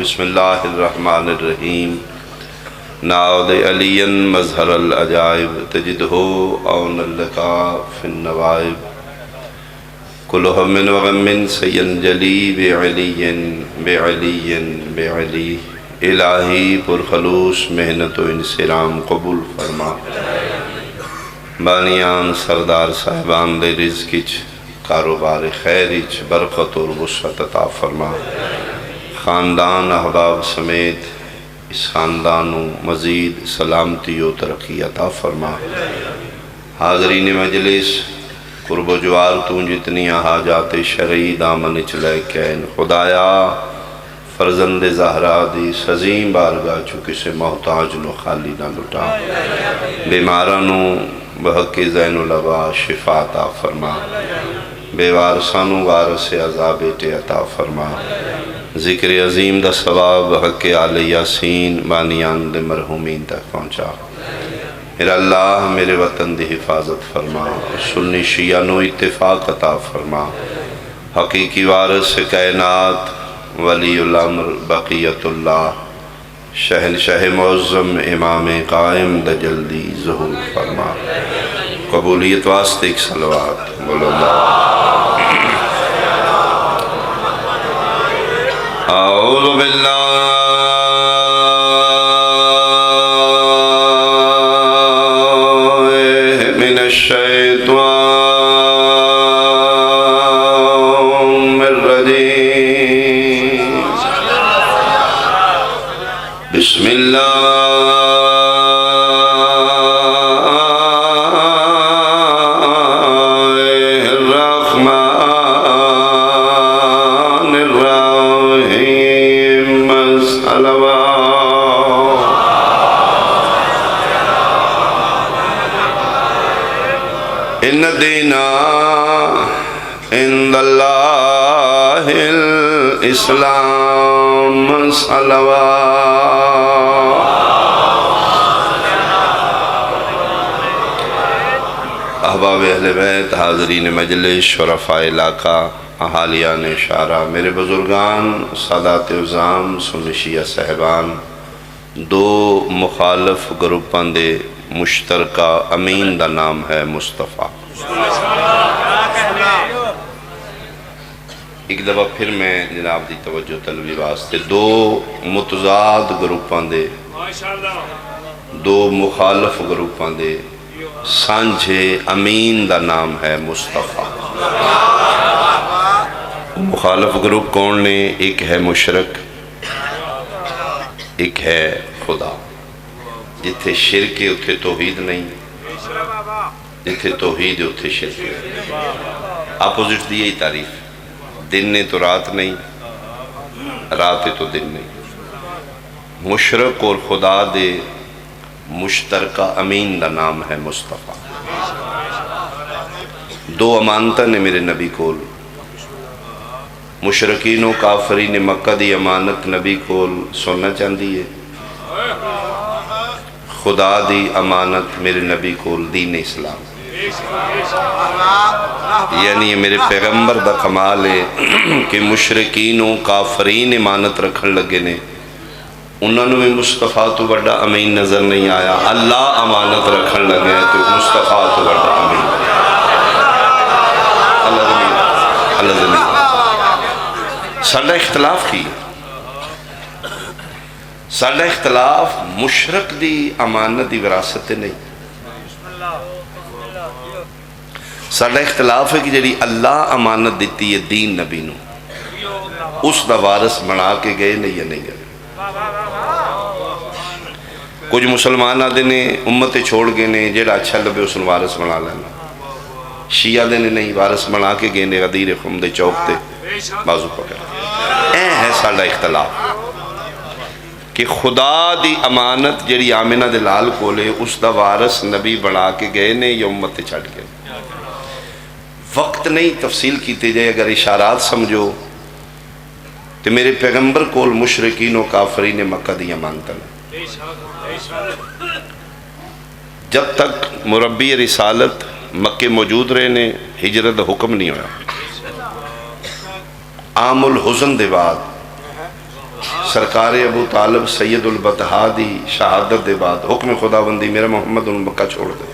بسم اللہ الرحمن الرحیم ناود علی مظہر العجائب تجدہ اون لکا فی النوائب کل ہم وغم سینجلی بعلی بعلی بعلی الہی پرخلوص محنت و انسلام قبول فرما بانیان سردار صاحبان دے رزقچ کاروبار خیرچ برکت اور وسعت عطا فرما خاندان احباب سمیت اس خاندانوں مزید سلامتی و ترقی عطا فرما حاضرین مجلس قرب و جوار تو جتنی حاجات شرعی دامن چلے کین خدایا فرزند زہرا دی سزیم بارگاہ چکے سے محتاج نو خالی نہ لٹا بیمارانو بحق زین العبا شفا عطا فرما بے وارسانو وارث عذاب بیٹے عطا فرما ذکر عظیم دا ثواب حق آل یاسین بانیان دے مرحومین تک پہنچا میرا اللہ میرے وطن دی حفاظت فرما سنی شیعہ نو اتفاق عطا فرما حقیقی وارث کائنات ولی الامر بقیت اللہ شہنشاہ معظم امام قائم دا جلدی ظہور فرما قبولیت واسطے ایک صلوات بولو اللہ اعوذ باللہ من الشیطان الرجیم بسم اللہ ان دینا عند اللہ الاسلام صلوات احباب اہل بیت حاضرین مجلس شرفاء علاقہ احالیان اشارہ میرے بزرگان سادات عظام سنی شیعہ صاحبان دو مخالف گروپاں دے مشترکہ امین دا نام ہے مصطفیٰ ایک دفعہ پھر میں جناب دی توجہ طلبی واسطے دو متضاد گروپاں دے دو مخالف گروپاں دے سانجھے امین دا نام ہے مصطفیٰ مخالف گروپ کون نے ایک ہے مشرک ایک ہے خدا جتھے شرک ہے اتھے توحید نہیں جتھے توحید ہے اتھے شرک ہے اپوزٹ دی یہی تعریف دن نے تو رات نہیں رات ہے تو دن نہیں مشرک اور خدا دے مشترکہ امین دا نام ہے مصطفیٰ دو امانتہ نے میرے نبی کول مشرکین و کافرین مکہ دی امانت نبی کول سننا چاہتی ہے خدا دی امانت میرے نبی کول دین اسلام یعنی یہ میرے پیغمبر دا کمال ہے کہ مشرکین و کافرین امانت رکھن لگے نے انہوں نے بھی مصطفیٰ تو بڑا امین نظر نہیں آیا اللہ امانت رکھن لگے ہیں تو مصطفیٰ تو بڑا امین اللہ زمین ساڑھا اختلاف کی ساڑھا اختلاف مشرک دی امانت دی وراثت نہیں ساڑھا اختلاف ہے کہ جڑی اللہ امانت دیتی ہے دین نبی نو اس دا وارث بنا کے گئے نہیں یا نہیں گئے کچھ مسلمان آدھے نے امتیں چھوڑ گئے نے جڑا اچھا لبے اس نے وارث بنا لینا شیعہ دے نے نہیں وارث بنا کے گئے نے غدیر خم دے چوک تے بازو پکڑ ہے ساڑھا اختلاف کہ خدا دی امانت جڑی آمنہ دے لال کولے اس دا وارث نبی بنا کے گئے نے یا امتیں چھڑ گئے وقت نہیں تفصیل کیتے جائے اگر اشارات سمجھو تو میرے پیغمبر کول مشرکین و کافرین مکہ دی امانت ہے جب تک مربی رسالت مکہ موجود رہے نے ہجرت حکم نہیں ہویا عام الحزن دے بعد سرکار ابو طالب سید البطحا دی شہادت دے بعد حکم خداوندی میرا محمد ان مکہ چھوڑ دے،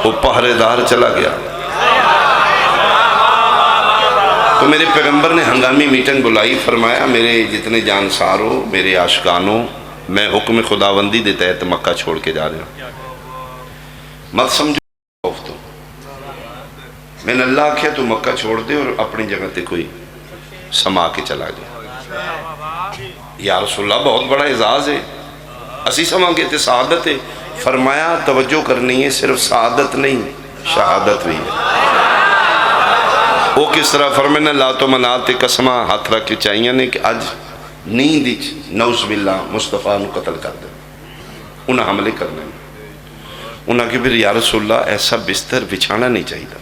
وہ پہرے دار چلا گیا۔ تو میرے پیغمبر نے ہنگامی میٹنگ بلائی، فرمایا میرے جتنے جانساروں، میرے عاشقانوں، میں حکم خداوندی دے تحت مکہ چھوڑ کے جا رہا ہوں، مت سمجھو خوف تو۔ میں نے اللہ کیا تو مکہ چھوڑ دے اور اپنی جگہ تے کوئی سما کے چلا گیا۔ یا رسول اللہ بہت بڑا اعزاز ہے، اسی سما گئے تھے، سعادت ہے۔ فرمایا توجہ کرنی ہے، صرف سعادت نہیں شہادت بھی ہے۔ وہ کس طرح؟ فرمایا لا تو مناتے قسمہ ہاتھ رکھ کے چاہیے نے کہ آج نیند نعوذ باللہ مصطفیٰ نو قتل کر دے، انہیں حملے کرنے میں۔ انہاں کہ پھر یا رسول اللہ ایسا بستر بچھانا نہیں چاہیے،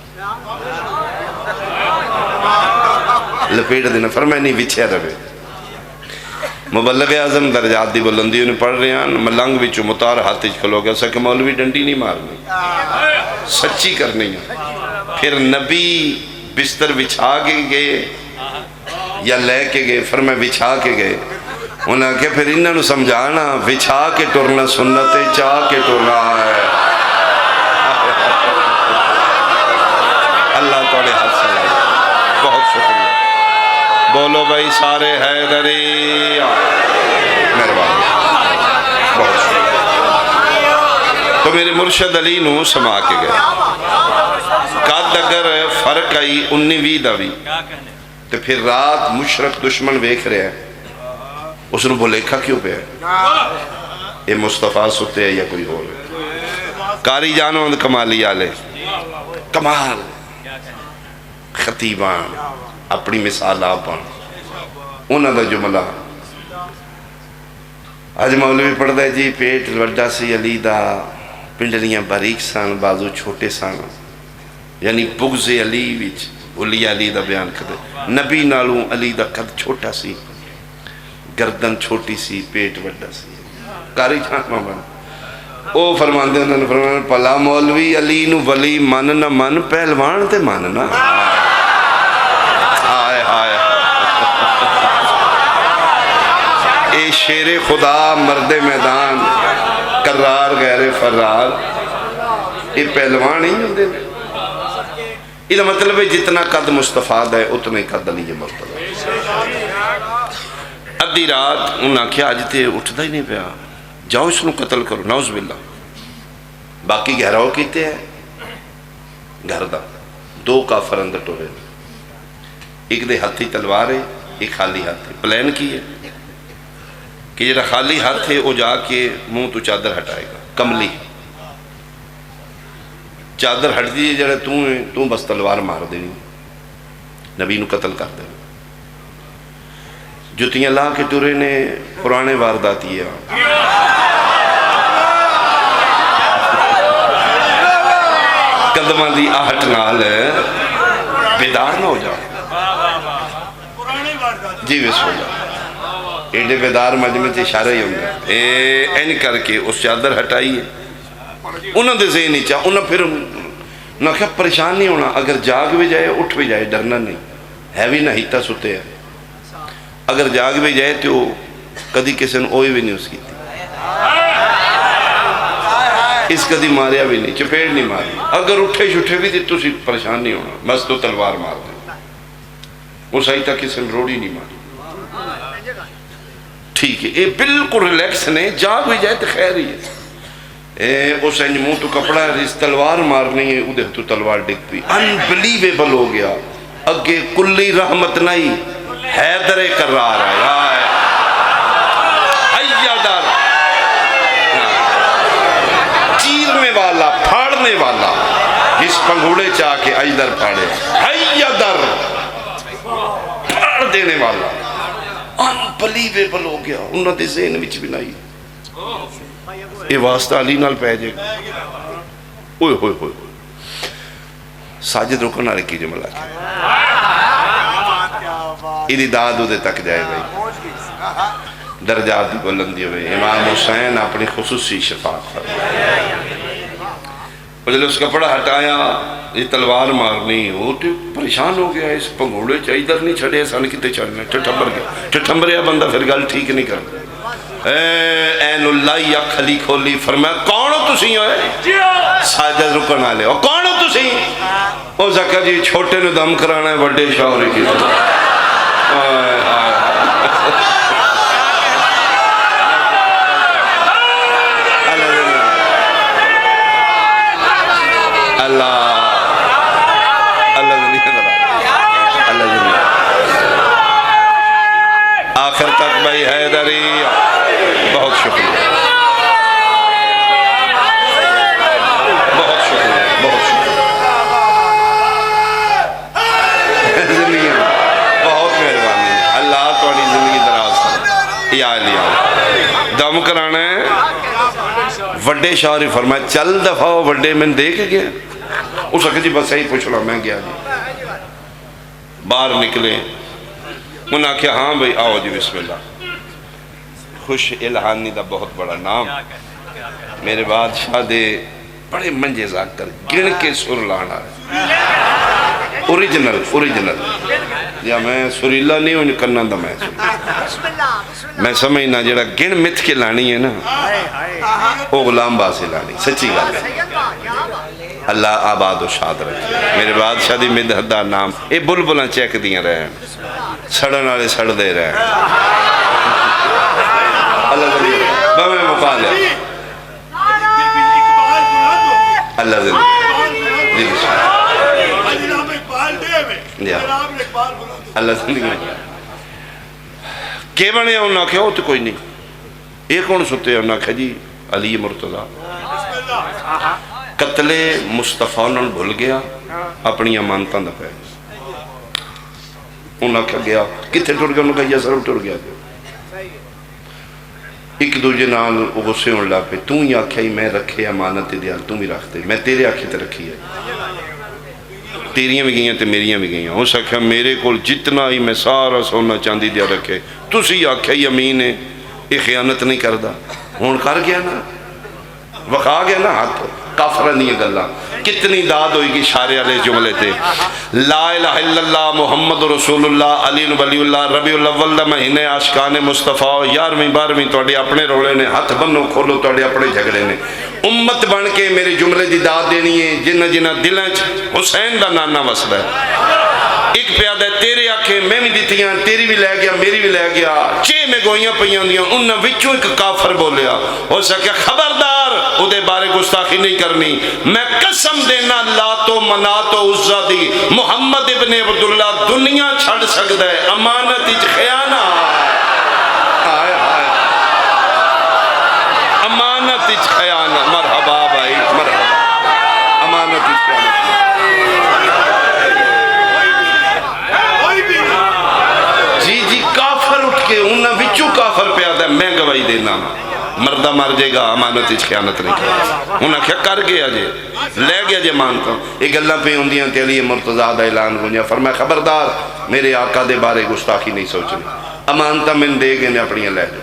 لپیٹ دینا۔ فرمایا نہیں بچھیا رہے۔ مبلغ اعظم درجات دی بلندی انہیں پڑھ رہے ہیں، ملنگ بچو متار ہاتھ کھلو گیا، کہ مولوی ڈنڈی نہیں مارنی، سچی کرنی ہے۔ پھر نبی بستر بچھا کے گئے یا لے کے گئے؟ فرمایا بچھا کے گئے۔ انہاں کہ پھر انہاں نو سمجھانا بچھا کے ٹرنا سنت ہے، چاہ کے ٹرنا ہے۔ اللہ توڑے ہاتھ سلائے، بہت شکریہ۔ بولو بھائی سارے حیدری، مہربانی، بہت شکریہ۔ تو میرے مرشد علی نو سما کے گئے، قد اگر فرق آئی 19 دا بھی، تو پھر رات مشرق دشمن ویکھ رہے ہیں، اس نے بھولیکھا کیوں پہ ہے؟ یہ مصطفیٰ ستے ہے یا کوئی ہو رہے؟ کاری جانو اند کمالی آلے، کمال خطیبان اپنی مثال آپاں، انہاں دا جملہ آج مولوی پڑھ دے جی پیٹ وڈا سی علی دا، پنڈلیاں باریک سان، بازو چھوٹے سان، یعنی بغض علی وچ علی علی دا بیان کر دے۔ نبی نالوں علی دا قد چھوٹا سی، گردن چھوٹی سی، پیٹ وڈا سی، کاری جان مامان۔ او فرمان دے، انہوں نے فرمان پلا مولوی علی نو ولی من نہ من، پہلوان تے من نہ۔ آئے آئے اے شیر خدا مرد میدان، کرار غیر فرار، یہ پہلوان ہی ہوں دے۔ یہ مطلب ہے جتنا قد مصطفیٰ ہے اتنا ہی قد علی مرتضی۔ ادھی رات انہاں کیا آج تے اٹھتا ہی نہیں پیا، جاؤ اس نو قتل کرو، نعوذ باللہ۔ باقی گہراؤ کیتے ہیں گھر دا، دو کافر اندر ٹورے، ایک دے ہاتھی تلوار ہے، ایک خالی ہاتھ ہے۔ پلان کی ہے کہ جڑا خالی ہاتھ ہے وہ جا کے منہ تو چادر ہٹائے گا، کملی چادر ہٹ دی جڑا تو بس تلوار مار دینی، نبی نو قتل کر دے۔ جتیاں لا کے ٹورے نے پرانے وارداتی ہے، قدمہ دی آہٹ نال بیدار نہ ہو جاؤ جی، بسم اللہ۔ ایڈے بیدار مجمع تے اشارہ ہی ہوندے، این کر کے اس چادر ہٹائی ہے۔ انہوں دے ذہن ہی چاہ، انہوں پھر نہ کہ پریشان نہیں ہونا، اگر جاگ بھی جائے اٹھ بھی جائے ڈرنا نہیں ہے، بھی نہ ہیتا ستے ہیں۔ اگر جاگ بھی جائے تو کدی کسی نے اوئی بھی نہیں اس کی تھی، اس کدی ماریا بھی نہیں، چپیڑ نہیں ماری۔ اگر اٹھے چھٹے بھی تھی تو پریشان نہیں ہونا، بس تو تلوار مار دیں، وہ صحیح تھا کسی نے روڑی نہیں ماری۔ ٹھیک ہے، یہ بالکل ریلیکس نے، جاگ بھی جائے تو خیر ہی ہے۔ اس انج منہ تو کپڑا اس تلوار مارنی ہے، ادھے تو تلوار ڈگ پی، انبلیویبل ہو گیا۔ اگے کلی رحمت نہیں، حیدر کرار آیا، حیدر چیرنے والا، پھاڑنے والا، جس پنگوڑے چاہ کے حیدر پھاڑے، حیدر پھاڑ دینے والا، انبلیویبل ہو گیا۔ انہوں نے ذہن وچ بھی نہیں یہ واسطہ علی نال پہ جائے گا۔ اوئے ہوئے ہوئے ساجد رکن آرے کی جملہ کی ایدی داد دے تک جائے بھائی، درجات بلندی ہوئے۔ امام حسین اپنی خصوصی شفاعت فرمائے، جب اس کپڑا ہٹایا یہ تلوار مارنی، وہ تو پریشان ہو گیا، اس پنگوڑے ادھر نہیں چھڑے سن کتے چڑھنے، ٹھٹھمبر گیا، ٹھٹھمبریا بندہ پھر گل ٹھیک نہیں کرتا۔ این اللہ یا کھلی کھولی، فرمایا کون ہو تسی ہوئے؟ ساجد رکن آلے ہو، کون ہو تسی؟ او زکا جی چھوٹے نے دم کرانا ہے بڑے شاوری کی طرح۔ آخر تک بھائی حیدری بہت شکریہ، بہت شکریہ، بہت شکریہ، زندگی بہت مہربانی، اللہ تھوڑی زندگی دراز کرے۔ یا لیا دم کرانا ہے، وڈے شاعری فرمائے چل دفعہ وڈے میں دے کے گیا۔ اس وقت جی بس یہی پوچھ رہا میں گیا جی، باہر نکلے، انہاں کہا ہاں بھئی آؤ جی بسم اللہ۔ خوش الہانی دا بہت بڑا نام، میرے بادشاہ دے بڑے منجے زاکر گن کے سر لانا ہے، اوریجنل یا میں سریلا نہیں ہوں کرنا دا میں سمجھنا جڑا گن مت کے لانی ہے نا وہ غلام باسی لانی، سچی گل ہے۔ اللہ آباد و شاد رکھے میرے بادشاہ دی مدحت دا نام، اے بلبلاں چیک دیاں رہے ہیں، سڑن والے سڑ دے رہے ہیں۔ اللہ زندگی بہمیں مقال ہے، اللہ زندگی اللہ زندگی کہ بنے ہیں انہاں کہا ہو تو کوئی نہیں، ایک کون ستے ہیں انہاں کہا جی علی مرتضیٰ قتل مصطفیٰ نال بھول گیا اپنی امانتاں دا پہ، انہاں کہا گیا کتھے ٹر گیا، انہاں کہا یہ سرم ٹر گیا۔ ایک دوجہ نال غصے ہون لگ پہ، تو ہی آکھیا ہی میں رکھے امانت دیا، تو ہی رکھتے، میں تیرے آکھے تے رکھی ہے، تیریاں بھی گئیاں تے میریاں بھی گئیاں۔ ہو سکھا میرے کول جتنا ہی میں سارا سونا چاندی دیا رکھے، تسی آکھیا ہی امین ہے، یہ خیانت نہیں کردہ، ہون کر گیا نا، وقا گیا نا ہاتھ، کافرہ نہیں ہے گلہ۔ کتنی داد ہوئی گی شارع علیہ جملے تھے، لا الہ الا اللہ محمد رسول اللہ علی ولی اللہ ربیع الاول دا مہینے عاشقان مصطفیٰ، 11ویں 12ویں توڑے اپنے رولے نے، ہاتھ بنو کھولو توڑے اپنے جھگڑے نے، امت بن کے میرے جملے دی داد دینی ہے، جنہ جنہ دلیں حسین دا نانا وصل ہے۔ ایک پیادہ تیرے آنکھیں میں بھی دیتیاں، تیری بھی لے گیا میری بھی لے گیا، چے میں گوئیاں پہیاں دیاں، انہاں وچوں ایک کافر بولیا، ہو سکیا خبردار اودے بارے گستاخی نہیں کرنی، میں قسم دینا لات و منات و عزہ دی محمد ابن عبداللہ دنیا چھڑ سکتا ہے، امانت اچ خیانہ آئے آئے امانت اچ خیانہ، مرحبا بھائی مرحبا، امانت اچ خیانہ۔ جی کافر اٹھ کے انہاں وچوں کافر پیادا ہے، میں گواہی دینا مردہ مر جائے گا امانت اچ خیانت نہیں کرے، انہاں کیا کر گیا جے لے گیا جے مانتا ہوں۔ ایک اللہ پہ ہوندیاں تے علی مرتضیٰ دا اعلان گونیا، فرمایا خبردار میرے آقا دے بارے گستاخی نہیں سوچنی، امانتا میں دے گے نے اپنی لے جو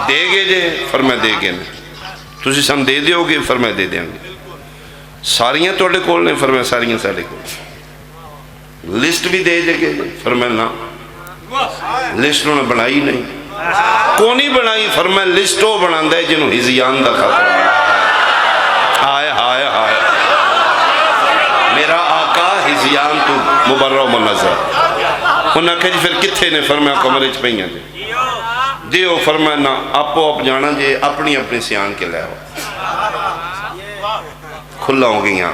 دے گے جے، فرمایا دے گے نے تسی سم دے دیو گے، فرمایا دے دیاں گے، ساریاں توڑے کول نے، فرمایا ساریاں ساڑے کول، لسٹ بھی دے جے گے، فرمایا نا لسٹ انہوں نے بنائی نہیں، کونی بنائی، فرمایا لسٹوں بناندہ ہے جنہوں ہزیان دا خطرہ آئے آئے آئے میرا آقا ہزیان تو مبرہ و منظر، انہاں کہا جی پھر کتھے نے، فرمایا کمرے چ پہیاں جے دیو، فرمایا نا آپ جانا جے اپنی اپنی سیان کے لے ہو، کھلا ہو گئیاں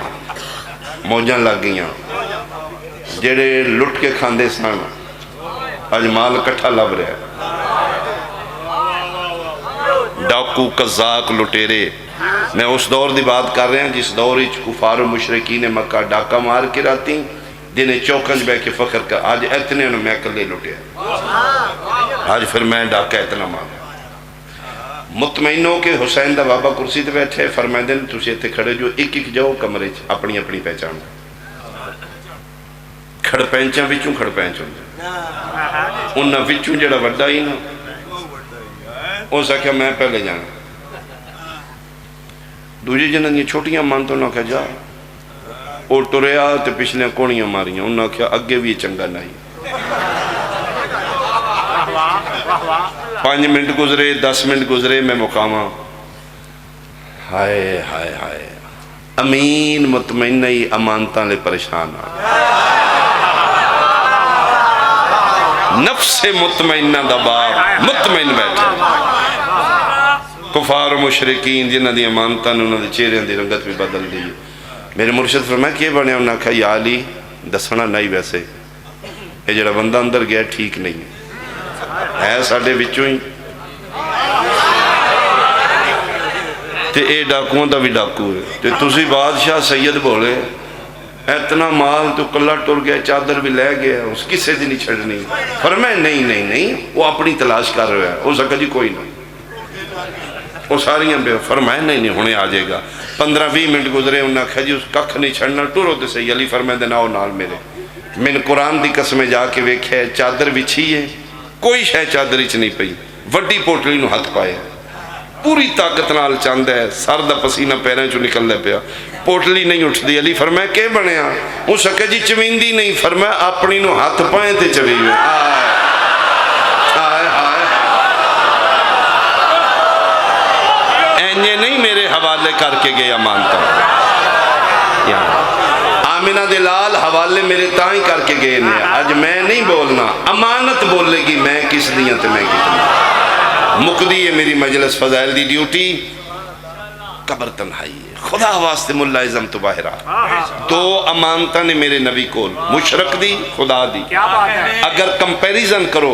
موجاں لگ گئیاں، جڑے لٹ کے کھاندے سان آج مال کٹھا لب رہے، ڈاکو قذاق لٹیرے، میں اس دور دی بات کر رہے ہیں جس دور اچ کفار و مشرکین مکہ ڈاکہ مار کے رہتی جنہیں چوکنج بے کے فخر کا، آج اتنے انہوں میں اکلے لٹے، آج پھر میں ڈاکہ اتنا مار مطمئن ہو کہ حسین دا بابا کرسی تے بیٹھے، فرمائے دن تسی اتنے کھڑے جو ایک ایک جاؤ کمرے اپنی اپنی پہچان کھڑ پینچاں وچوں کھڑ پینچوں انہاں وچوں جڑا وڈا ہی نا ہو سکیا میں پہلے جانا، دوجے جنہاں دیا چھوٹیاں امانتاں انہاں کہا جا وہ ٹریا تے پچھلے کونیاں ماریاں انہاں کہا اگے بھی چنگا نہیں 5 منٹ گزرے 10 منٹ گزرے میں مقامہ ہائے ہائے ہائے امین مطمئن ہی امانتاں لے پریشان نفس مطمئنہ دباب مطمئن بیٹھے کفار و مشرکین جنہ دی امانتاں نے انہوں نے چہرے دی رنگت بھی بدل دی میرے مرشد فرمایا کہ بنے انہوں نے کہا یا علی دسنا نہیں ویسے یہ جڑا بندہ اندر گیا ٹھیک نہیں ہے ساڑھے بچوں ہی تے اے ڈاکووں دا بھی ڈاکو ہے تے تسی بادشاہ سید بولے اتنا مال تو کلہ ٹر گیا چادر بھی لے گیا اس کسے دی نہیں چھڑنی فرمایا نہیں نہیں نہیں وہ اپنی تلاش کر رہا ہے وہ سکا جی کوئی نہیں وہ ساری بے فرمایا نہیں نہیں ہونے آ جائے گا 15-20 منٹ گزرے انہاں کہا جی اس ککھ نہیں چھڑنا ٹورو تے صحیح علی فرمایا دے ناؤ نال میرے میں نے قرآن دی قسمیں جا کے ویکھے چادر بچھی ہے کوئی شے چادر اچ نہیں پئی وڈی پوٹلی نو ہاتھ پائے پوری طاقت نال چاند ہے سر دا پسینہ پیریں چو نکل لے پیا پوٹلی نہیں اٹھ دی علی فرمایا کہ بنیا وہ سکے جی چویندی نہیں فرمایا اپنی نو ہاتھ پائیں تے چوی ہوئے آئے آئے اینجے نہیں میرے حوالے کر کے گیا مانتا آمینہ دلال حوالے میرے تائیں کر کے گئے نہیں آج میں نہیں بولنا امانت بولے گی میں کس دیاں تے میں کتنا مقدی ہے میری مجلس فضائل دی ڈیوٹی قبر تنہائی ہے خدا واسطے ملا ازم تو باہرہ دو امانتہ نے میرے نبی کو مشرق دی خدا دی اگر کمپیریزن کرو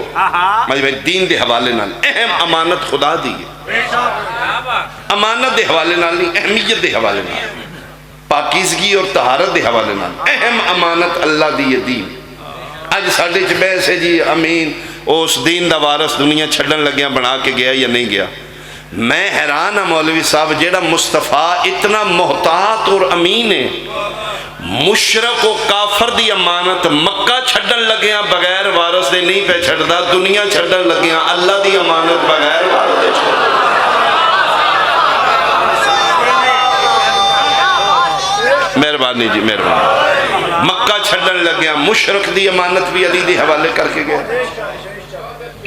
دین دے حوالے نال اہم امانت خدا دی ہے امانت دے حوالے نال نہیں اہمیت دے حوالے نال پاکیزگی اور طہارت دے حوالے نال اہم امانت اللہ دی دین آج ساڑھے چبے سے جی امین اس دین دا وارث دنیا چھڑن لگیاں بنا کے گیا یا نہیں گیا میں حیران ہوں مولوی صاحب جیڑا مصطفیٰ اتنا محتاط اور امین ہے مشرق و کافر دی امانت مکہ چھڑن لگیاں بغیر وارث دے نہیں پہ چھڑدا دنیا چھڑن لگیاں اللہ دی امانت بغیر وارث دے چھڑدا مہربانی جی مہربانی مکہ چھڑن لگیاں مشرق دی امانت بھی علی دی حوالے کر کے گئے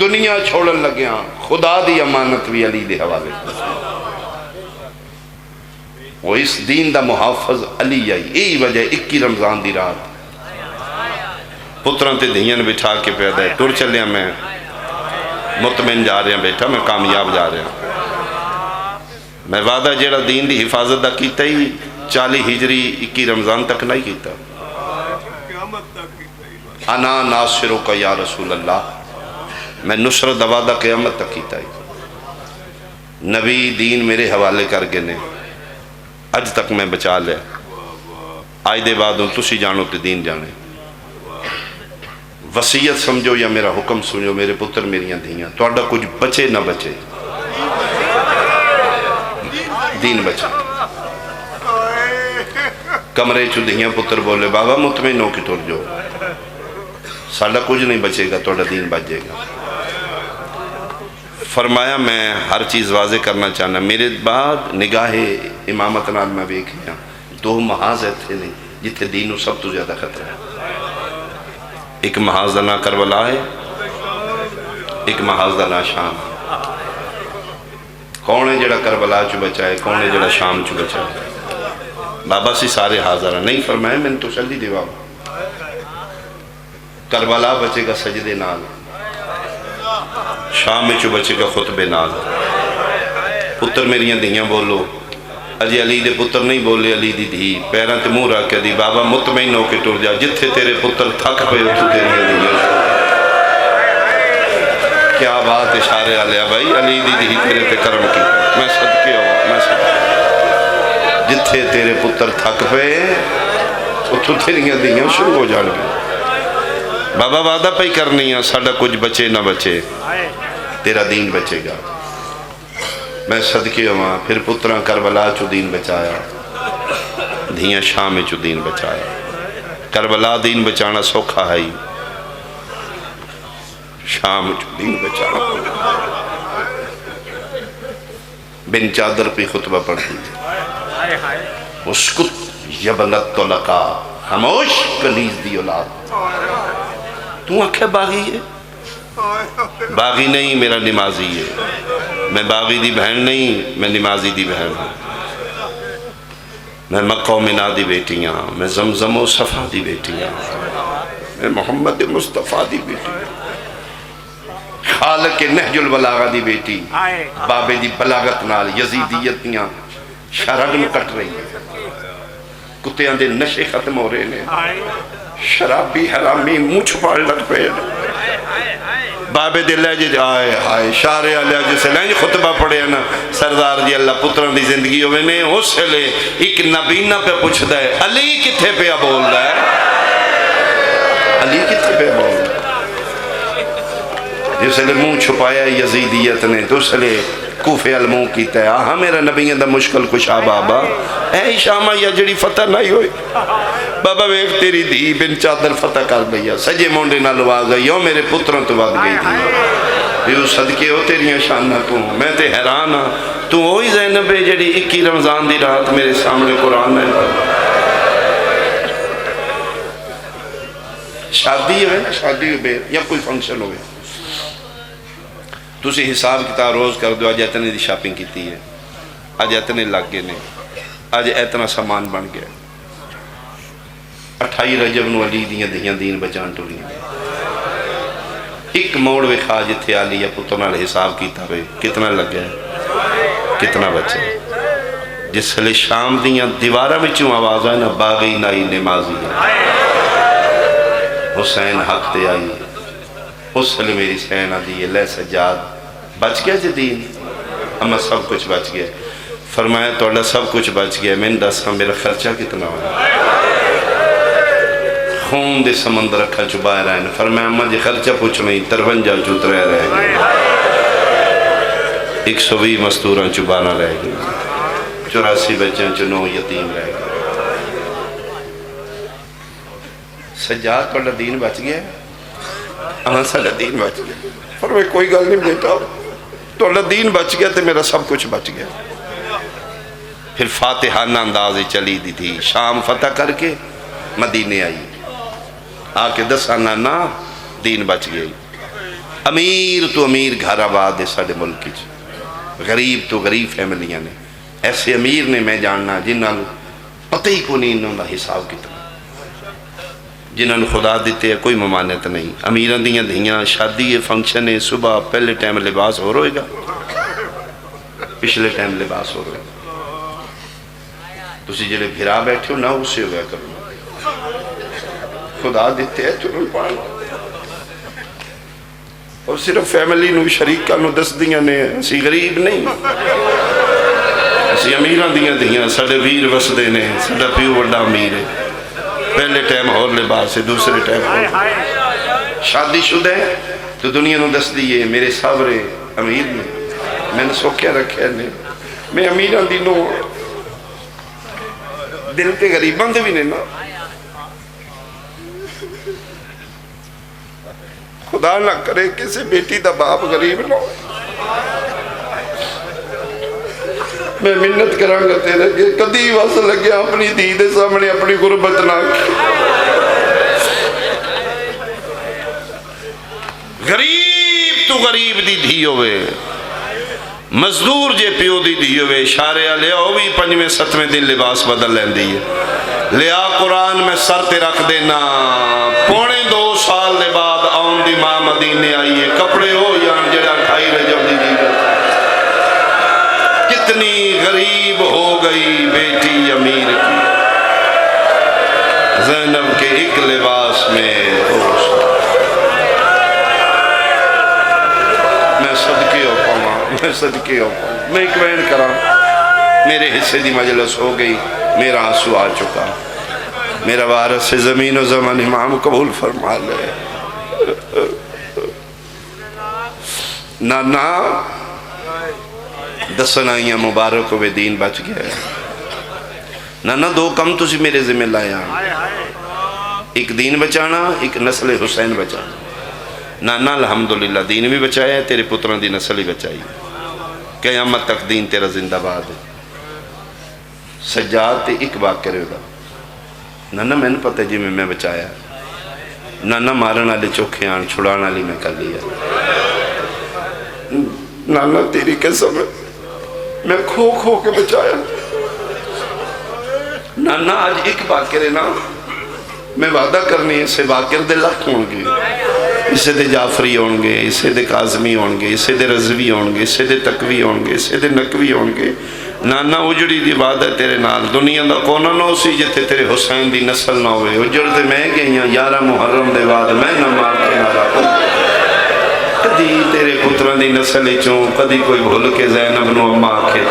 دنیا چھوڑن لگیاں خدا دی امانت بھی علی دے حوالے وہ اس دین دا محافظ علی آئی یہی وجہ 21 رمضان دی رات پتران تے دھیان بٹھا کے پیدا ہے ٹور چلے میں مطمئن جا رہے ہیں بیٹا میں کامیاب جا رہے ہیں میں وعدہ جیڑا دین دی حفاظت دا کیتا ہی 40 ہجری 21 رمضان تک نہیں کیتا انا ناصروں کا یا رسول اللہ میں نصرت وعدہ قیامت تک کیتا ہے نبی دین میرے حوالے کر گئے نے اج تک میں بچا لے آج دے بعد تسی جانو تے دین جانے وصیت سمجھو یا میرا حکم سمجھو میرے پتر میریاں دھیاں تو اڈا کچھ بچے نہ بچے دین بچے کمرے چو دھیاں پتر بولے بابا مطمئن ہو کی ٹر جو ساڑھا کچھ نہیں بچے گا تو اڈا دین بچ جائے گا فرمایا میں ہر چیز واضح کرنا چاہنا میرے بعد نگاہ امامت نال میں بیکھیا 2 محاذ تھے نہیں جتھے دینوں سب تو زیادہ خطرہ ہے ایک محاذ دا نا کربلا ہے ایک محاذ دا نا شام کون ہے جڑا کربلا چو بچائے کون ہے جڑا شام چو بچائے بابا سی سارے حاضر ہیں نہیں فرمائے میں نے تو چل دی دیوا کربلا بچے گا سجدے نال شام میں چو بچے گا خطبے نال پتر میریاں دھیاں بولو اجی علی دے پتر نہیں بولے علی دی دھی پیران تے منہ رکھ کے دی بابا مطمئن ہو کے ٹر جا جتھے تیرے پتر تھک پہ اتھو تیریاں دھیاں کیا بات اشارے آلیا بھائی علی دی دھی تیرے تے کرم کی میں صدقے ہوا میں صدقے جتھے تیرے پتر تھک پہ اتھو تیریاں دھیاں شروع ہو جان گے بابا وعدہ پہ کرنی ہے ساڑھا کچھ بچے نہ بچے تیرا دین بچے گا میں صدقے ہوا پھر پتران کربلا چو دین بچایا دھیاں شام چو دین بچایا کربلا دین بچانا سوکھا ہے شام چو دین بچانا بن چادر پہ خطبہ پڑھ دیجئے اسکت یبنت طلقا، خاموش کنیز دی اولاد۔ تو آنکھیں باغی ہے؟ باغی نہیں، میرا نمازی ہے۔ میں باغی دی بہن نہیں، میں نمازی دی بہن ہوں۔ میں مکہ و منا دی بیٹیاں، میں زمزم و صفا دی بیٹیاں، میں محمد مصطفیٰ دی بیٹی، خالق نہج البلاغہ دی بیٹی، بابے دی بلاغت نال یزیدیت دیاں شرگن کٹ رہی ہے، کتیاں دے نشے ختم ہو رہے ہیں، شرابی حرامی منہ چھپاڑ لگ پہ، بابے دے لہجے آئے آئے شارے لہجے سے لہجے خطبہ پڑھے نا سردار دی اللہ پتران دی زندگی ہوئے نے اس لئے ایک نبینہ پہ پوچھ دائے علی کتھے پہ بول رہا ہے؟ علی کتھے پہ بول رہا ہے؟ جس لئے منہ چھپایا یزیدیت نے تو اس لئے کوفے الموں کیتا ہے آہا میرا نبی دا مشکل کشا بابا اے شامہ یا جڑی فتح نہیں ہوئی بابا ایک تیری دی بن چادر فتح کر بھیا سجے مونڈے نہ لوا گئی یوں میرے پتروں تو بات گئی تھی یہ صدقے ہو تیریاں شان نہ تو میں تے حیران ہاں تو وہی زینب ہے جڑی 21 رمضان دی رات میرے سامنے قرآن ہے شادی ہوئے نا شادی ہوئے یا کوئی فنکشن ہوئے تو اسی حساب کتاب روز کر دو آج اتنے دی شاپنگ کیتی ہے آج اتنے لگ گئے نے آج اتنا سامان بن گیا 28 رجب نو علی دیاں دہیاں دین بچان ٹولیاں ایک موڑ وے خواج تھے آلی یا پترنال حساب کیتا ہوئے کتنا لگ گیا کتنا بچے جس لئے شام دیاں دیوارہ میں چوں آواز آئے نا باغی نائی نمازی حسین حق دے آئی اس لئے میری سینہ دی لے سجاد بچ گیا جدین اما سب کچھ بچ گیا فرمایا تو اللہ سب کچھ بچ گیا میں دس ہم میرا خرچہ کتنا ہوا خون دے سمندر رکھا چبائے رہے ہیں فرمایا اما جی خرچہ پوچھ نہیں 53 چوت رہے ہیں 120 مستوران چبانا رہے گی 84 بچیں چنو یتیم رہے گی سجاد تو اللہ دین بچ گیا ہاں سارا دین بچ گیا فرمایا کوئی گل نہیں بیٹا تو اللہ دین بچ گیا تو میرا سب کچھ بچ گیا پھر فاتحانہ اندازی چلی دی تھی شام فتح کر کے مدینے آئی آکے 10 آنا نا دین بچ گئی امیر تو امیر گھر آباد ہے ساڑھے ملکی غریب تو غریب فیملیاں نے ایسے امیر نے میں جاننا جنہاں پتہ ہی کو نہیں انہوں نے حساب کتنا جنہوں نے خدا دیتے ہیں کوئی ممانت نہیں امیران دیاں دھیاں شادی ہے فنکشن ہے صبح پہلے ٹائم لباس ہو روئے گا پچھلے ٹائم لباس ہو روئے گا تسی جلے بھرا بیٹھے ہو نہ اسے ہویا کرو خدا دیتے ہیں چنن پان اور صرف فیملی نو شریک کا نو 10 دیاں نے اسی غریب نہیں اسی امیران دیاں دھیاں ساڑھے ویر وسدے نے ساڑھا پیو بڑا امیر ہے پہلے ٹائم اور لباس ہے دوسرے ٹائم اور شادی شدہ ہے تو دنیا نو 10 دیئے میرے صابرے امیر نے میں نے سوکیا رکھے نہیں میں امیران دی نو دل کے غریبان دے بھی نہیں نا خدا نہ کرے کسی بیٹی دا باپ غریب نہ ہوئے میں منت کروں گا تیرے کہ کدی واسط لگیا اپنی دید سامنے اپنی غربت نہ غریب تو غریب دی دھی ہوئے مزدور جے پیو دی دھی ہوئے اشارے لیا ہوئی 5ویں 7ویں دن لباس بدل لین دیئے لیا قرآن میں سر تے رکھ دینا 2.5 سال دے بعد آن دی ماں مدینے آئیے کپڑے ہو یان جڑا 28 رجب دی جیگا کتنی غریب ہو گئی بیٹی امیر کی زینب کے ایک لباس میں میں صدقے ہو پاؤں میں صدقے ہو پاؤں میں ایک وین کرا میرے حصے دی مجلس ہو گئی میرا آنسو آ چکا میرا وارث سے زمین و زمان امام قبول فرما لے نانا دسنائیاں مبارک ہوئے دین بچ گیا نانا 2 کم تسی میرے ذمہ لایا ایک دین بچانا ایک نسل حسین بچانا نانا الحمدللہ دین بھی بچایا ہے تیرے پتران دی نسل ہی بچائی قیامت تک دین تیرا زندہ باد ہے سجاد تے ایک واقعہ رہے دا نانا میں نے پتہ جی میں بچایا نانا مارن والے چوکھے آن چھڑان والی میں کر لیا نانا تیری قسم ہے میں کھو کھو کے بچایا نانا آج ایک واقعہ رہے نا میں وعدہ کرنی ہے اسے واقعہ دے لکھ ہوں گے اسے دے جعفری ہوں گے اسے دے قاظمی ہوں گے اسے دے رضوی ہوں گے اسے دے تقوی ہوں گے اسے دے نقوی ہوں گے نانا اجڑی دی بات ہے تیرے نال دنیا دا کونا نہ اسی جتے تیرے حسین دی نسل نہ ہوئے اجڑ دے میں گئی ہیں 11 محرم دے بعد میں نہ مار کے نہ رکھوں کدی تیرے پتران دی نسل چوں کدی کوئی بھول کے زینب نو اما آکھے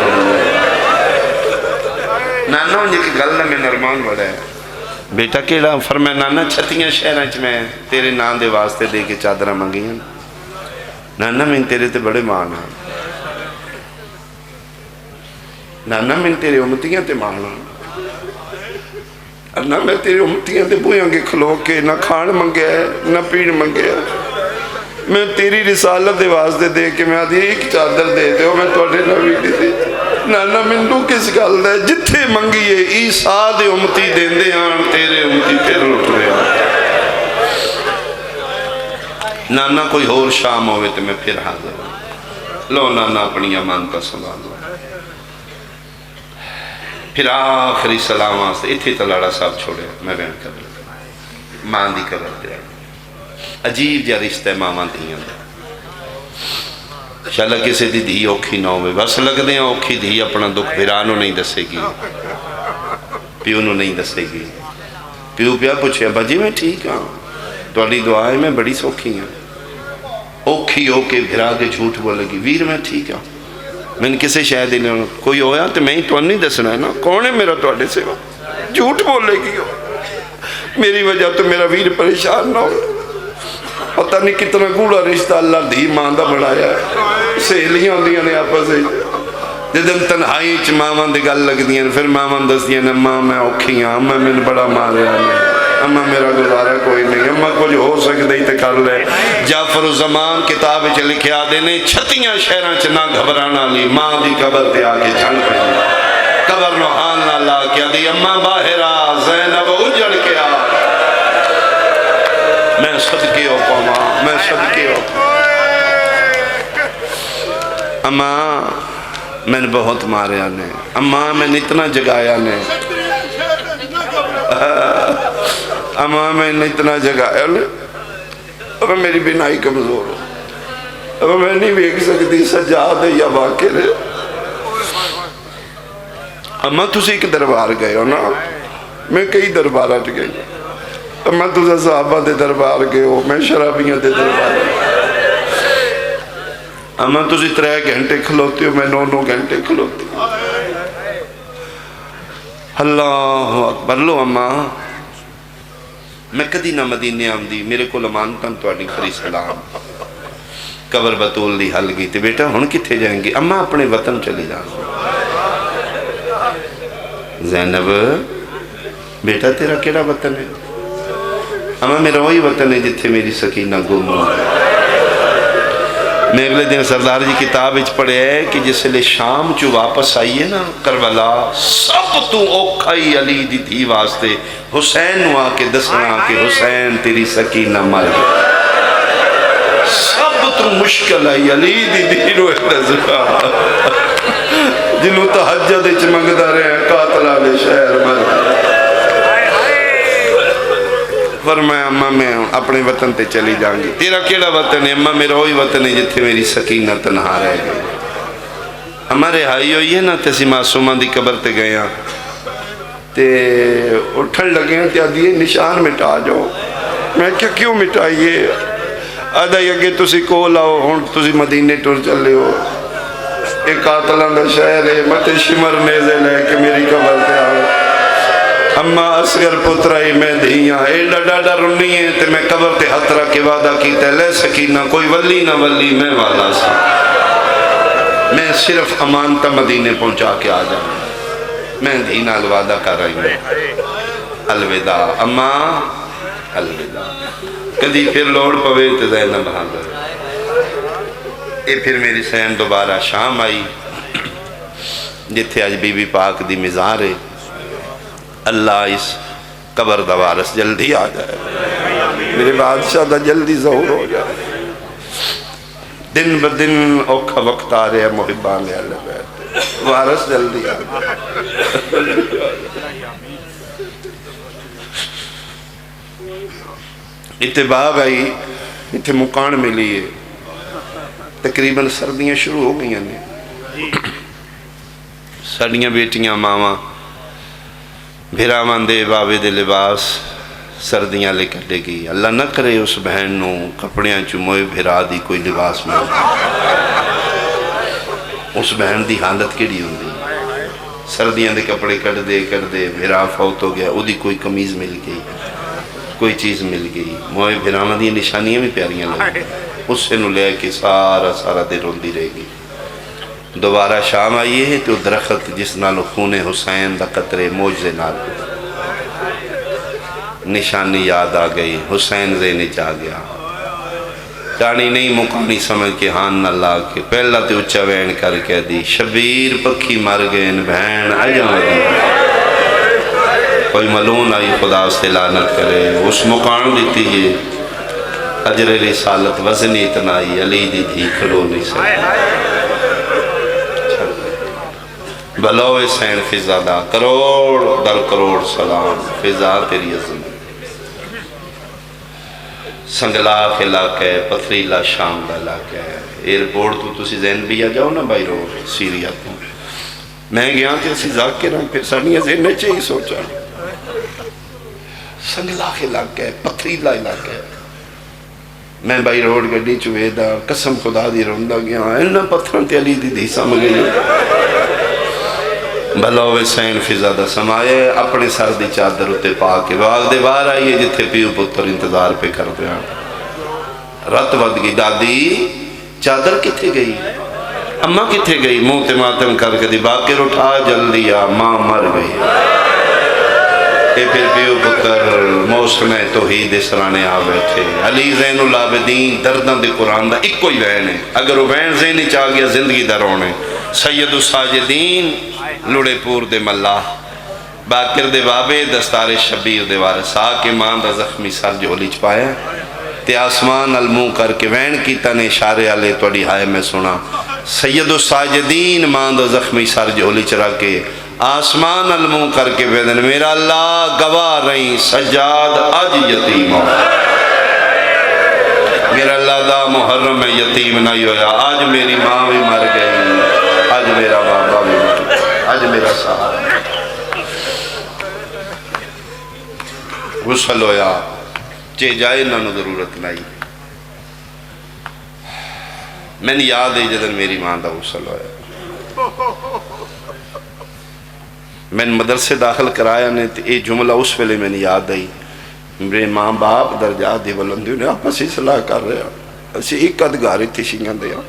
نانا انجھے کی گل میں نرمان بڑا ہے بیٹا کیڑا فرمائے نانا چھتیاں شہران چ میں تیرے نام دے واسطے دے کے چادرہ منگی ہیں نانا میں تیرے تے بڑے مان ہاں نانا میں تیرے امتیاں تے مان ہاں نانا میں تیرے امتیاں تے بویاں کے کھلو کے نہ کھان منگیا ہے نہ پین منگیا میں تیری رسالت دے واسطے دے کے میں آدھی ایک چادر دے دے میں توڑے نبی دی دی نانا مندو کس گل دے جتھے منگیے عیسیٰ دے امتی دین دے آن تیرے امتی پھر لٹ رہے آن نانا کوئی اور شام ہوئے تو میں پھر حاضر ہوں لو نانا اپنی امان کا سنبھال لو پھر آخری سلام آستے اتھی تلاڑا صاحب چھوڑے میں بیان کر لگا مان دی کر دیا عجیب جا رشتہ مامان دیاں دے شاء اللہ کسی دی دھی اوکھی نہ ہوئے بس لگ دیں اوکھی دھی اپنا دکھ بھرانوں نہیں دسے گی پیونوں نہیں دسے گی پیو پیا پوچھے ابا جی میں ٹھیک ہاں تواڈی دعائیں میں بڑی سوکھی ہیں اوکھی ہو کے بھرا کے جھوٹ بولے گی ویر میں ٹھیک ہاں میں نے کسے شاید ہی نہیں کوئی ہویا تو میں ہی تو نہیں دسنا ہے نا کون ہے میرا تواڈے سے جھوٹ بولے گی ہو میری وجہ تو میرا ویر پریشان نہ ہو پتہ نہیں کتنا گوڑا رشتہ اللہ دھی ماندہ بڑھایا ہے سہیلیاں ہوندیاں نے آپس سے جدن تنہائی چ مامان دی گل لگ دیاں پھر مامان دس دیاں اماں میں اوکھی ہاں اماں میں بڑا ماریا نہیں اماں میرا گزارا کوئی نہیں اماں کچھ ہو سکتا ہی تے کر لے جعفر الزمان کتاب چ لکھیا دینے چھتیاں شہراں چ نہ گھبرانا لی ماں دی قبر تے آ کے چھن پئی قبر نو حال نہ لا کے دی اماں باہر آ زینب اجڑ کے آ میں صدقے ہو پاما میں صدقے ہو اماں میں نے بہت ماریا نے اماں میں نے اتنا جگایا نے اماں میں نے اتنا جگایا نے اب میری بینائی کمزور ہو اب میں نہیں ویک سکتی سجاد یا واقع رہے اماں تُسی ایک دربار گئے ہو نا میں کئی دربارہ چ گئی میں تُسے صحابہ دے دربار گئے ہو میں شرابیاں دے دربار اماں تُسی 3 گھنٹے کھلوتی ہو میں 9 گھنٹے کھلوتی ہو اللہ اکبر لو اماں میں کدی نہ مدینے آمدی میرے کو لمانتاں تو آنی خری سلام قبر بطول دی حل گئی تے بیٹا ہن کتھے جائیں گے اماں اپنے وطن چلی جائیں زینب بیٹا تیرا کیڑا وطن ہے اماں میرا وہی وطن ہے جتھے میری سکینہ گم ہو میں اگلے دن سردار جی کتاب اچ پڑھے ہے کہ جس لئے شام چو واپس آئیے نا کربلا سب تو اوکھائی علی دی تھی واسطے حسین نو آ کے دسنا کہ حسین تیری سکینہ مر گئی سب تو مشکل آئی علی دی دینو دسنا جنہوں تحجد اچ منگدہ رہے ہیں قاتلہ دے شہر مر فرمایا اماں میں اپنے وطن تے چلی جائیں گی تیرا کیڑا وطن ہے اماں میرا وہی وطن ہے جتھے میری سکینہ تنہا رہ گئی ہمارے ہائی ہوئی ہے نا تیسی معصومہ دی قبر تے گئے ہیں تے اٹھن لگے ہیں تے آدھیے نشان مٹا جاؤ میں کیوں مٹائیے آدھا یہ کہ تسی کو لاؤ ہون تسی مدینے ٹور چلے ہو ایک قاتلان دا شہر ہے مت شمر نیزے لے کہ میری قبر تے آؤ اماں اصغر پترائی میں دھیاں ایڈا ڈاڈا رنی ہے تے میں قبر تے حترہ کے وعدہ کیتا لے سکینہ کوئی ولی نہ ولی میں والا سا میں صرف امانتا مدینے پہنچا کے آ جاؤں میں دھینا الوعدہ کر رہی ہوں الوداع اماں الوداع کدی پھر لوڑ پوے تے زینب حاضر اے پھر میری سین دوبارہ شام آئی جتھے آج بی بی پاک دی مزار ہے، اللہ اس قبر دا وارث جلدی آ جائے، میرے بادشاہ دا جلدی ظہور ہو جائے۔ دن بدن اوکھا وقت آ رہے ہیں محبان اہل بیت، وارث جلدی آ جائے۔ اتنے باغ آئی، اتنے مکان ملی ہے، تقریباً سردیاں شروع ہو گئی ہیں، ساڑیاں بیٹیاں ماواں بھراواں دے بابے دے لباس سردیاں لے کٹے گی۔ اللہ نہ کرے اس بہن نو کپڑیاں چموئے بھرا دی کوئی لباس مل اس بہن دی حالت کیڑی ہوندی، سردیاں دے کپڑے کٹ دے بھرا فوت ہو گیا، او دی کوئی قمیض مل گئی، کوئی چیز مل گئی، موئے بھراواں دی نشانیاں بھی پیاریاں لگ اس سے نو لے کے سارا دن روندی رہے گی۔ دوبارہ شام آئیے ہے تو درخت جس نالو خون حسین دا قطرے موجزے نال نشانی یاد آ گئی، حسین ذہن چاہ گیا، ٹانی نہیں مکانی سمجھ کے ہاں نہ لا کے پہلا تے اچھا وین کر کے دی شبیر پکھی مر گئن بہن اجم دی، کوئی ملون آئی خدا سے لعنت کرے، اس مکان دیتی ہے اجر رسالت وزنی اتنا ہی علی دی تھی کھلو نہیں سکتا۔ بلو حسین فضا دا کروڑ در کروڑ سلام، فضا تیری عظمت، سنگلاخ علاقہ ہے، پتھریلا شام دا علاقہ ہے، ایئرپورٹ تو تسی ذہن بھی آ جاؤ نا بائی رو سیریا تو میں گیا کہ اسی ذاکرہ پھر سانیہ ذہن چاہیے سوچا، سنگلاخ علاقہ ہے، پتھریلا علاقہ ہے، میں بائی روڈ گڈی چوے دا قسم خدا دی روندہ گیا انہا پتھران تے علی دی دھیسا مگئی بھلو حسین فضا دا سمائے اپنے سر دی چادر اتے پاکے باغ دے باہر آئیے جتھے پیو پتر انتظار پہ کر دیا رت ود گئی دادی چادر کتھے گئی اماں کتھے گئی منہ تے ماتم کر کے دی باقر اٹھا جلدی ماں مر گئی اے پھر پیو پتر موسم توحید سرانے آ بیٹھے علی زین العابدین دردن دے قرآن دا ایک کوئی وین ہے اگر وہ وین زینی چاہ گیا زندگی دا رونے سید الساجدین لڑے پور دے ملاح باقر دے بابے دستار شبیر دے وارثا کے ماں دا زخمی سر جھولی چپایا تے آسمان المو کر کے وین کی تن اشارے آلے توڑی ہائے میں سنا سید الساجدین ماں دا زخمی سر جھولی چرا کے آسمان المو کر کے بیدن میرا اللہ گواہ رہی سجاد آج یتیم ہو میرا اللہ دا محرم میں یتیم نہیں ہویا آج میری ماں بھی مر گئی آج میرا بابا بھی مر گئی آج میرا سہارا غسل ہویا چے جائے نہ ضرورت نہیں میں نے یاد ہے جدن میری ماں دا غسل ہویا میں نے مدرسے داخل کرایا نے اے جملہ اس ویلے میں نے یاد آئی میرے ماں باپ درجات دی بلندیوں نے آپس ہی صلاح کر رہے ہیں اسی ایک ادگاری تھی شنگاں دیا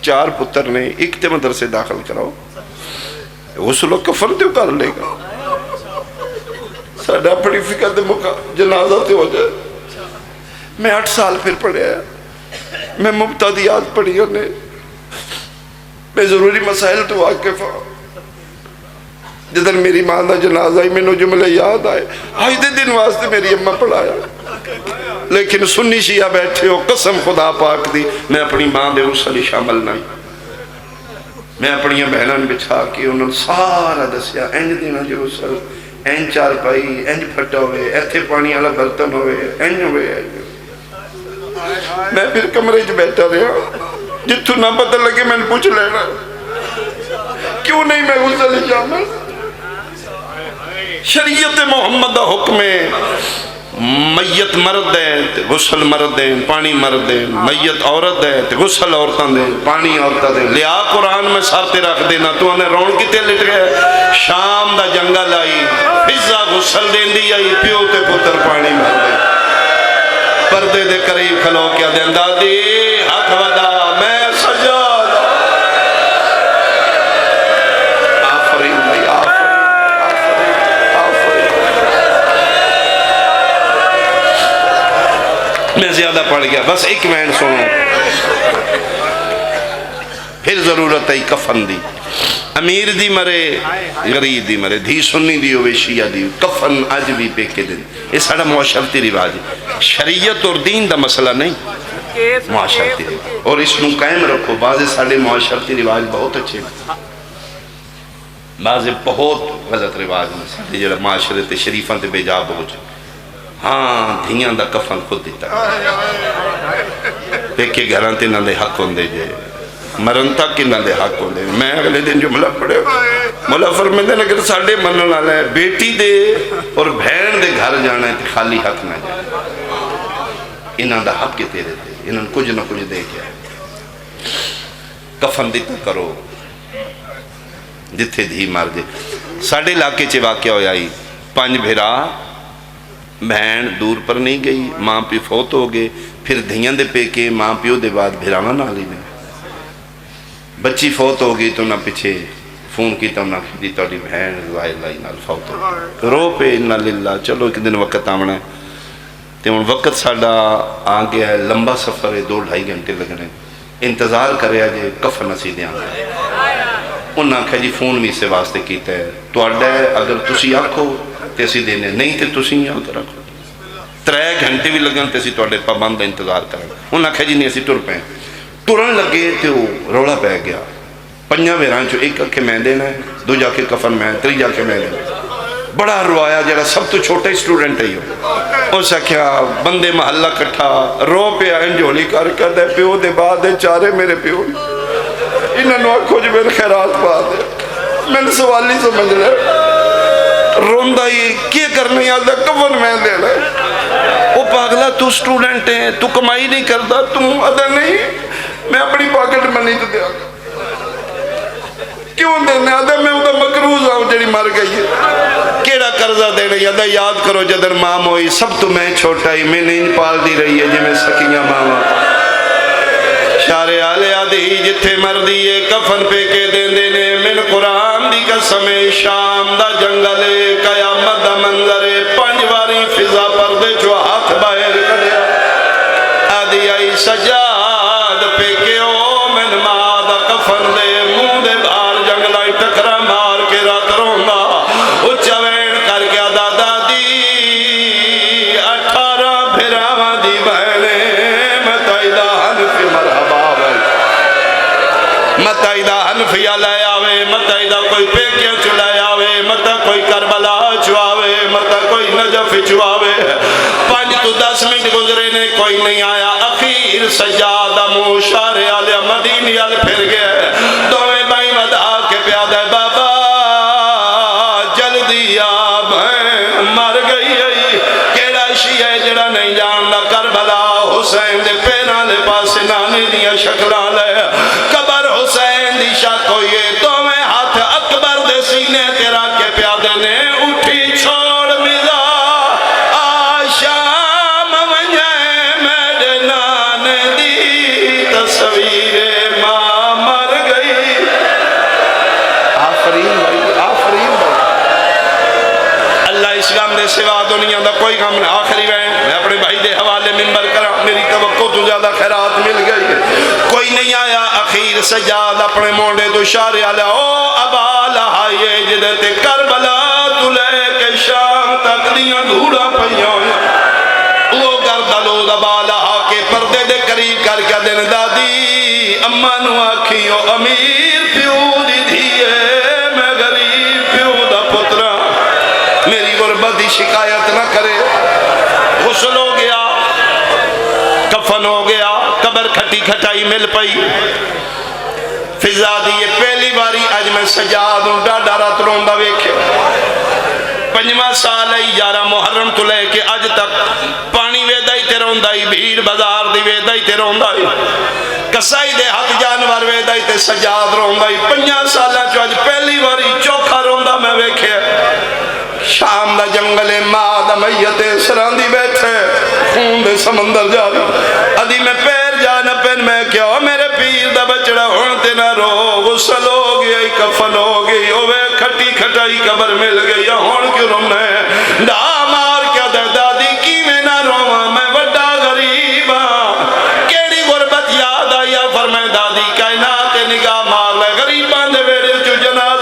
4 پتر نے ایک تے مدرسے داخل کراؤ غسل و کفن تے کر لے گا ساڑھا پڑی فکر دے موقع جنازہ تے ہو جائے میں 8 سال پھر پڑھے ہیں میں مبتدیات پڑھی نے میں ضروری مسائل تو واقف ہوں جدن میری ماں دا جنازہ ہی میں نے جملے یاد آئے آج دے دن واسطے میری اماں پڑھایا لیکن سنی شیعہ بیٹھے ہو قسم خدا پاک دی میں اپنی ماں دے غسل شامل نہیں میں اپنی بہنان بچھا کے انہوں سارا دسیا اینج دینا جو غسل اینج چال پائی اینج پھٹا ہوئے ایتھے پانی والا برتن ہوئے اینج ہوئے میں پھر کمرے جو بیٹھا رہا جتھو نہ پتہ لگے میں نے پوچھ لینا کیوں نہیں میں غسل شامل شریعت محمد حکم میت مرد ہے غسل مرد ہے پانی مرد ہے میت عورت ہے غسل عورتان دے پانی عورتہ دے لیا قرآن میں سارتے رکھ دینا تو انہیں رون کتے لٹ گئے شام دا جنگل آئی فضا غسل دین دی آئی پیو تے پتر پانی مرد ہے پردے دے قریب کھلو کیا دین دادی ہاتھ ودا میں سجاد میں زیادہ پڑھ گیا بس ایک وین سنو پھر ضرورت ہے کفن دی امیر دی مرے غریب دی مرے، دھی سنی دی ہوئے شیعہ دی، کفن اج بھی پیکے دن. یہ ساڑا معاشرتی رواج ہے، شریعت اور دین دا مسئلہ نہیں، معاشرتی رواج. اور اس نو قائم رکھو. بعض ساڑے معاشرتی رواج بہت اچھے ہیں، بعض بہت غلط رواج میں ساڑے جڑا معاشرت شریفاں تے بے جا بہت. ہاں دھیاں دا کفن خود دیتا پیکے گھران تے نہ دے حق ہوندے جے، مرن تک نہ دے حق ہوندے. میں اگلے دن جملہ پڑھے، مولا فرماندے اگر ساڑے منن والا ہے بیٹی دے اور بہن دے گھر جانا ہے تے خالی حق نہ جائے. انہاں دا حق کے تیرے تے، انہاں کچھ نہ کچھ دے کے کفن دیتا کرو جتھے دھی مار دے. ساڑے علاقے چے واقعہ ہویا ہی، 5 بھیرا، بہن دور پر نہیں گئی، ماں پی فوت ہو گئے، پھر دھیاں دے پے کے ماں پیو دے بعد بھیراواں نال ہی نے. بچی فوت ہو گئی تو نہ پیچھے فون کی تو نہ دی توڑی بہن روائی لائی نال فوت ہو گئی. رو پہ انہا للہ. چلو ایک دن وقت آمنا ہے تے ان وقت ساڑا آ گیا ہے، لمبا سفر ہے، 2-2.5 گھنٹے لگنے. انتظار کرے آجے کفن اسی دے آنگا. انہاں کہا جی فون بھی سے واسطے کیتا ہے تو اڈا ہے، اگر تسی آکھو تے اسی دینے، نہیں تے تسی ہی آکھ رکھو. 3 گھنٹے بھی لگن تے اسی توڑے پابند انتظار کریں. انہاں کہا جی نہیں اسی ٹر پہ ٹرن لگے تے وہ روڑا پہ گیا. 5 بھیران چو ایک اکھے میں دینا ہے، 2 جا کے کفن میں، 3 جا کے میں دینا. بڑا روایا جڑا سب تو چھوٹا ہی سٹوڈنٹ ہے ہو اس کیا بندے محلہ کٹھا رو پہ انجولی کر دے پیو دے بعد دے چارے میرے پیو انہوں نے آنکھو جو میرے خیرات پا دے. میں نے سوالی سمجھ لے روندہ ہی کیا کرنے آدھا کفن میں دے لے. وہ پاگلا تو سٹوڈنٹ ہے، تو کمائی نہیں کرتا، تم آدھا نہیں میں اپنی پاکٹ منی تو دیا کیوں دینے آدھا میں ادھا مقروض آؤں جڑی مر گئی ہے. کیڑا قرضہ دینے آدھا یاد کرو جدر مام ہوئی سب تو میں چھوٹا ہی میں نہیں پال دی رہی ہے جی میں سکیاں ماما. شارے آلے آدھی جتھے مردیے کفن پہ کے دین دینے. من قرآن دی قسم شام دا جنگلے قیامت دا منظرے 5 واری فضا پردے جو ہاتھ باہر کھڑیا آدھی آئی سجاد پہ کے او من ماں دا کفن دے منہ دے بار جنگلائی ٹکرا مار کے رات روندا اچھا وین کر کے آدھا دادی 18 بھراواں دی بہنے متعیدہ حنفی مرحبا متعیدہ حنفیہ لے آوے متعیدہ کوئی پیکیاں چلائے آوے متع کوئی کربلا چواوے متع کوئی نجف چواوے. 5 تو 10 منٹ گزرے نے کوئی نہیں آیا. اخیر سجادہ موشارے آلے مدینی آلے پھر گئے. دوے بھائی مدعا کے پیادہ بابا جلدی آب ہیں مر گئی ہے. کیڑا شیعہ جڑا نہیں جاننا کربلا حسین دے پیران لے پاس نانے دیا شکلہ لے قبر حسین دی شک ہوئے تو میں ہاتھ اکبر دے سینے تیرا کے پیادے نے اٹھی چھوڑ مزا آشام ونجائے میرے نانے دی تصویر ماں مر گئی. آفرین بھائی آفرین بھائی. اللہ اس غم دے سوا دنیا دا کوئی غم نہ. آخری میں اپنے بھائی دے حوالے منبر کرا میری توقع تو زیادہ خیرات مل گئی کوئی نہیں آیا. اخیر سجاد اپنے موڑے تو شارے آلہ او ابا لہائیے جدتے کربلا تو لے کے شام تک دیاں دھوڑا پہیاں وہ گردلو ابا لہا کے پردے دے قریب کر کے دن دادی اماں نو آکھیو امیر پیو دی دھیے میں غریب پیو دا پترا میری غربت دی شکایت نہ کرے. غسل ہو گیا کفن ہو گیا قبر کھٹی کھٹائی مل پئی. فضا دیئے پہلی باری آج میں سجاد ہوں ڈاڈا رات روندہ ویکھے 5واں سال ہے 11 محرم تو لے کے آج تک پانی ویدائی تے روندائی بھیڑ بازار دی ویدائی تے روندائی کسائی دے ہاتھ جانور ویدائی تے سجاد روندائی. 5 سالہ جو آج پہلی باری چوکھا روندہ میں ویکھے. شام دا جنگل ماں دا میت سراندی بیٹھے خون دے سمندر جاری ادھی میں پیر جانا پین میں کیا میرے پیر دا بچڑا ہونتے نہ رو. غسل ہو گیا کفن ہو گئی اوے کھٹی کھٹائی قبر مل گئی ہون کیوں رونے ڈا مار کیا دے دادی کی میں نہ رواں میں وڈا غریب ہاں. کیڑی غربت یاد آیا فرمائے دادی کائنات نگاہ مار لے غریبان دے ویڑے چو جناب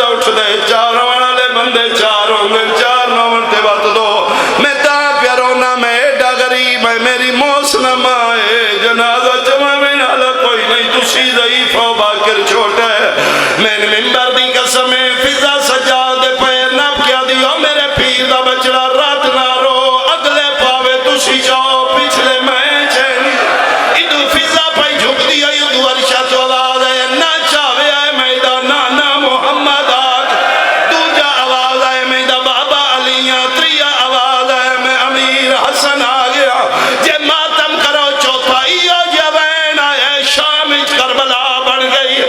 کربلا بن گئی.